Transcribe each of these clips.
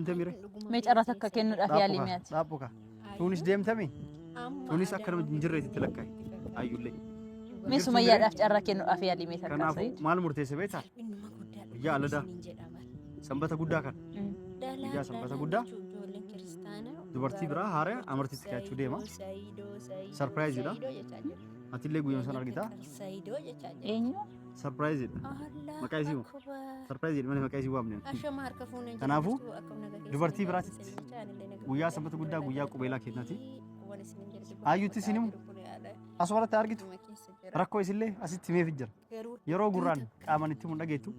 أنت ميري ميجرتك كأنه الأفيال ميات رابوكا تونس ديم تمي تونس أكثر من جريت تلقى أيوة لي مي سمية رافت أرى كأنه الأفيال ميات كنافو مال مرتي بيتا يا لدا سنبتا قدا كان يا سنبتا قدا dubartii biraa haaraa amartiitti kaa'achuu deema. Sarpiraayiziidha. Atillee guyyaan sana argita. Eenyu? Sarpiraayiziidha. Maqaa isii sarpiraayiziidha malee maqaa isii waamne. Kanaafuu dubartii biraatitti guyyaa sanbata guddaa guyyaa qubeelaa kennati. Hayyuutti isin himu asumarratti argitu rakkoo isillee asitti himeef jira. Yeroo gurraan qaaman itti mun dhageettu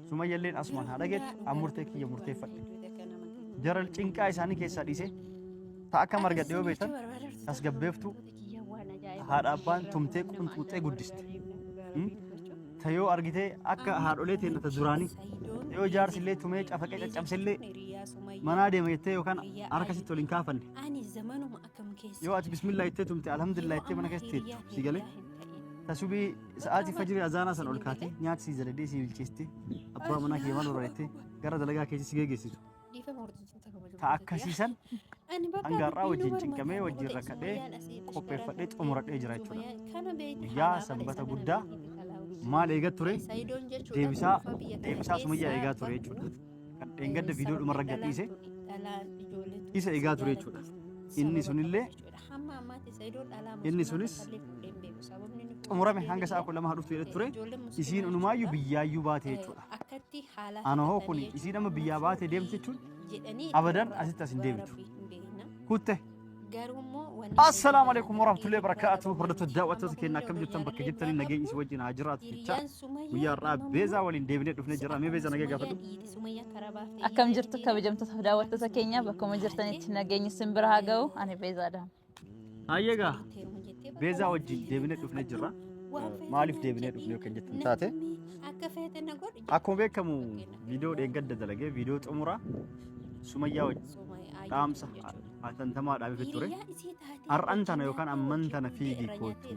sumayyalleen asumaan haa dhageettu amurtee kiyya murteeffadhe. Jaral cinqaa isaanii keessaa dhiisee ta'a akka margadhe yoo beektan tasgabbeeftu haadha abbaan tumtee qunxuuxee guddiste. Tayoo argitee akka haadholee teennata duraanii yoo jaarsillee tumee cafaqee caccabsillee manaa deema jettee yookaan harka sitti waliin kaafanne yoo ati bismillah jettee tumte alhamdulillah jettee mana keessa teettu si galee tasubii sa'aatii fajirii azaanaa san ol kaatee nyaata si zaladee si bilcheessite abbaa manaa kee maal horreettee gara dalagaa keessa si geessitu. Ta akkasiisan hangaarraa wajjin cinqamee wajjin rakkadhee qopheeffadhee xumuradhee jira jechuudha. Guyyaa sanbata guddaa maal eegaa ture deebisaa sumayyaa eegaa ture jechuudha. Kan dheengadda viidiyoo dhumarra gadhiise isa eegaa ture jechuudha. Inni sunis xumurame hanga sa'a 12 dhuftu jedhe ture. Isiin unumaayyuu biyyaayyuu baate jechuudha. Anoo kun isiin amma biyyaa baate deemte jechuudha. abadan asitti asin deebitu kutte السلام عليكم ورحمة الله وبركاته فردت الدعوة تذكرنا كم جبتم بك جبتني نجي سوينا هجرات بيتا ويا راب بيزا ولين ديفنت دفنا جرا مي بيزا نجي قفتو أكم جرتك بجمت دعوة تذكرنا بكم جرتني نجي سنبرها جو أنا بيزا ده هايجا بيزا وجي ديفنت دفنا جرا مالف ديفنت دفنا كم جبتم تاته أكم بكمو فيديو دينقد دلقة فيديو تأمورا سمية وجه قامسة أتنتما دابي فتورة أرأنتنا يوكان أمنتنا فيجي كوتو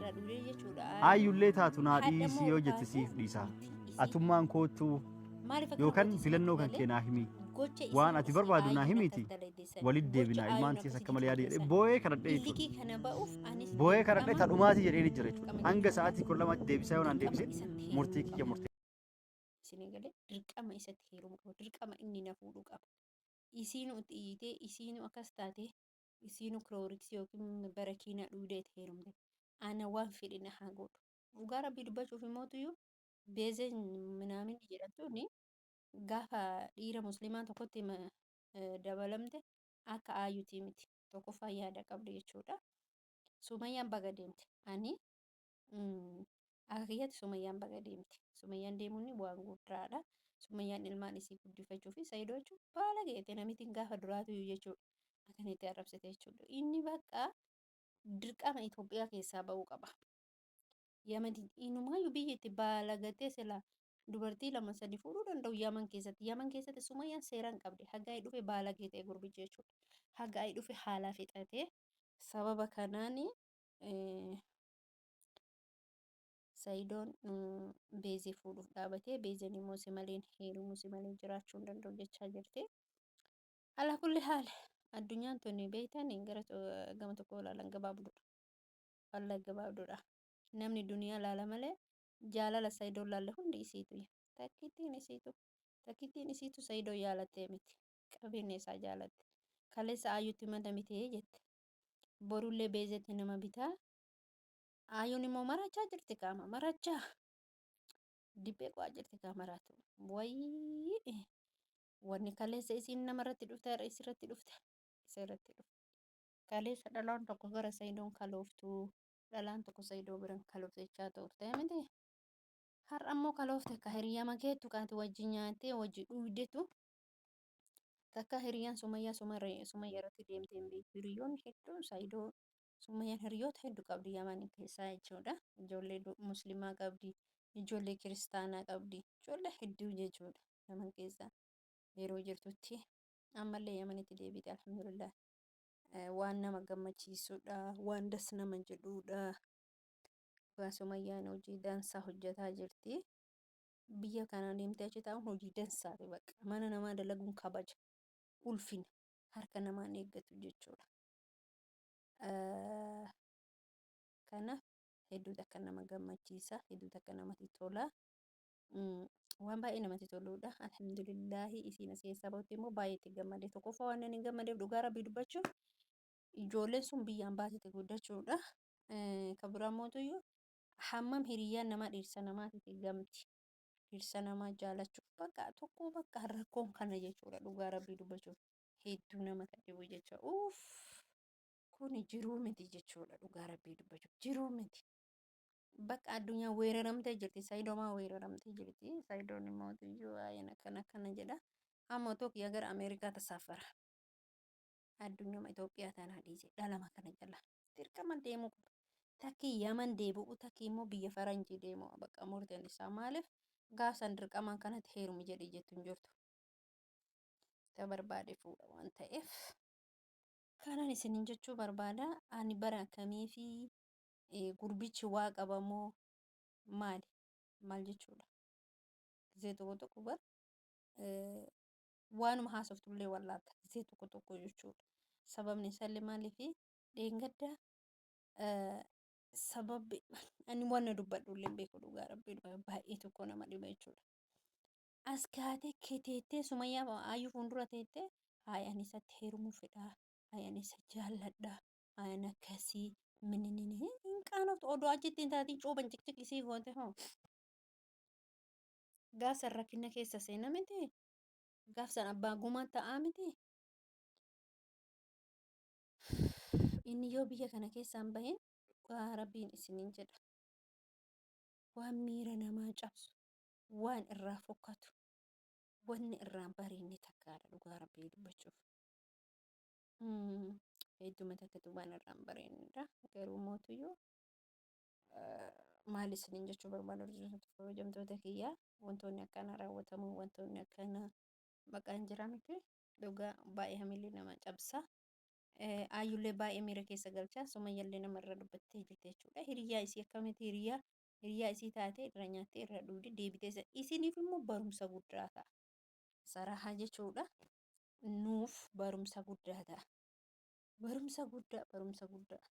أيولي تاتو نادي سيو جتسيف ديسا أتمان كوتو يوكان فيلنو كان كناهمي وان أتبر بادو ناهميتي ولد ديبنا إلمان تيسا كمال يادي بوي كرد ديتو بوي كرد ديتا أماتي جريني جريتو أنجا ساعتي كل ما ديبسا ونان ديبسي مرتيكي يا مرتيكي Senegalee dirqama isatti heeruma qabu dirqama inni na fuudhuu qaba. Isiinu xiyyitee isiinu akkas taate isiinu kirooriksii yookiin barakiina dhuudheet heerumte. Ana waan fedhe na haa godhu. Dhugaa rabbii dubbachuuf immoo tuyyuu beezeen minaamin jedhamtuuni gaafa dhiira musliimaa tokkotti dabalamte akka aayutii miti. Tokkoffaa yaada qabdu jechuudha. Sumayyaan baga deemte. Ani Akiyyatti sumayyaan baga deemte. Sumayyaan deemuun bu'aan guddaadha. Sumayyaan ilmaan isii guddifachuu fi Saayidoo jechuun baala geete namitiin gaafa duraatu jechuudha. Akkanitti arrabsite jechuudha. Inni bakka dirqama Itoophiyaa keessaa ba'uu qaba. Inumaayyuu biyya itti baala gatee sila dubartii lama sadi fuudhuu danda'u Yaman keessatti. Yaman keessatti sumayyaan seeraan qabdi. Haga ay dhufe baala geetee gurbicha jechuudha. Haga ay dhufe haala fixatee sababa kanaan Saayidoon beezii fuudhuuf dhaabatee beezeen immoo si maleen heerumuu si maleen jiraachuu hin danda'u jechaa jirti. Alaa kulli haala addunyaan tuni beektan gara gama tokko ilaalan gabaabduudha. Wallee gabaabduudha. Namni duniyaa laala malee jaalala Saayidoon laalle hundi isiitu. Takkittiin isiitu Saayidoo yaalattee miti. Qabeenya isaa jaalatte. Kaleessa ayyuutti mata mitee jette. Borullee beezetti nama bitaa. Aayuun immoo marachaa jirti qaama marachaa dibbee qo'aa jirti qaamaraatu wayii wanni kaleessa isiin namarratti dhufte isirratti dhufte kaleessa dhalaan tokko gara Saayidoon kalooftu dhalaan tokko Saayidoo biran kaloofechaa turte miti har'a immoo kaloofte akka hiriyyama keettu kaati wajji nyaattee wajji dhuudetu takka hiriyyaan sumayyaa irratti deemtee hin beektu hiriyyoon hedduun Saayidoo Sumayyaan hiriyoota hedduu qabdi Yaman keessaa jechuudha. Ijoollee musliimaa qabdi, ijoollee kiristaanaa qabdi, ijoollee hedduu jechuudha Yaman keessaa yeroo jirtutti ammallee Yamanitti deebite alhamdulillah. Waan nama gammachiisudha, waan das nama jedhudha. Sumayyaan hojii dansaa hojjetaa jirti. Biyya kana deemtee achi taa'uun hojii dansaati bakka mana namaa dalaguun kabaja. ulfina harka namaan eeggatu jechuudha. Kanaaf hedduutu akka nama gammachiisa, hedduutu akka namatti tola. Waan baay'ee namatti toludha. Alhamdulillahi isiin as keessaa bahutti immoo baay'ee itti gammade. Tokkoffaa waan ani gammadeef dhugaa rabbii dubbachuuf ijoolleen sun biyyaan baatete guddachuudha. Kan biraa mootuyyuu hammam hiriyyaan namaa dhirsa namaatiif gamti. Dhirsa namaa jaalachuuf bakka tokko bakka rakkoon kana jechuudha. Dhugaa rabbii dubbachuuf hedduu nama dhibu jechuudha. Kuni jiruu miti jechuudha. Dhugaa rabbii dubbachuuf jiruu miti. Bakka addunyaa weeraramtee jirti. Saayidoomaa weeraramtee jirti. Saayidoon immoo iyyuu akkana jedha. Amma tokko gara Ameerikaa tasaafara. Addunyaa Itoophiyaa tanaa dhiise dhalama kana jala. Dirqama deemuu qaba. Takki Yaman deebi'u takki immoo biyya faranjii deemu bakka murteen isaa maaliif gaafsan dirqamaan kanatti heerumi jedhee jettu hin jirtu. Ta barbaade fuudha waan ta'eef. Kanan isinin jechuu barbaada. Ani bara akkamii fi gurbichi waa qabamoo maal jechuudha. Gisee tokko tokko bar waanuma haasoftullee wallaalta gisee tokko tokko jechuudha. Sababni isaallee maaliifi dheengadda sababbi ani waan dubbadhullee beeku dhugaa rabbii baay'ee tokko nama dhiba jechuudha. As kaatee keteettee Sumayyaa Ayyuu fuuldura teettee ani isatti heerumuu fedhaa. Ani isa jaalladha. Ani akkasii hin qaanoftu odoo achitti hin taatiin cuuban ciqciqisii goote hoo. Gaafsan rakkina keessa seena miti. Gaafsan abbaa gumaa ta'aa miti. Inni yoo biyya kana keessaan bahin dhugaa rabbiin isiniin jedha. Waan miira namaa cabsu, waan irraa fokkatu, wanni irraan bareenne takkaadha dhugaa rabbii dubbachuuf. Hedduma takkatu waan irraan bareennedha. Garuu mootuyyuu maal isiniin jechuu barbaadu kabajamtoota kiyyaa wantoonni akkana raawwatamu wantoonni akkana maqaan jira miti. Dhugaa baay'ee hamillee nama cabsa. Ayyullee baay'ee miira keessa galcha. Sumayyallee namarra dubbattee jirti jechuudha. Hiriyyaa isii akkamitti hiriyaa isii taate irra nyaattee irra dhugde deebitee isiniif immoo barumsa guddaa ta'a. Sarahaa jechuudha. Nuuf barumsa guddaa ta'a. Barumsa guddaa.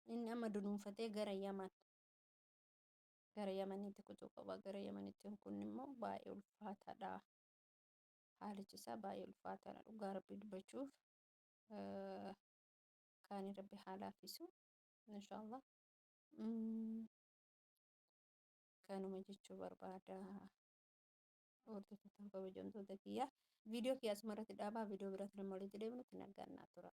Inni amma dunuunfatee gara Yamanitti kutuu qaba. Gara Yamanitti kun immoo baay'ee ulfaataadha. Haalichi isaa baay'ee ulfaataadha. Dhugaa rabbii dubbachuuf kaani rabbi haa laaffisu. Inshaallah. Kanuma jechuu barbaada. Hordoftoota kabajamtoota kiyyaa. Viidiyoo kiyyaas maratti dhaabaa viidiyoo biraatti nama walitti deebinutti nagaan naa tura.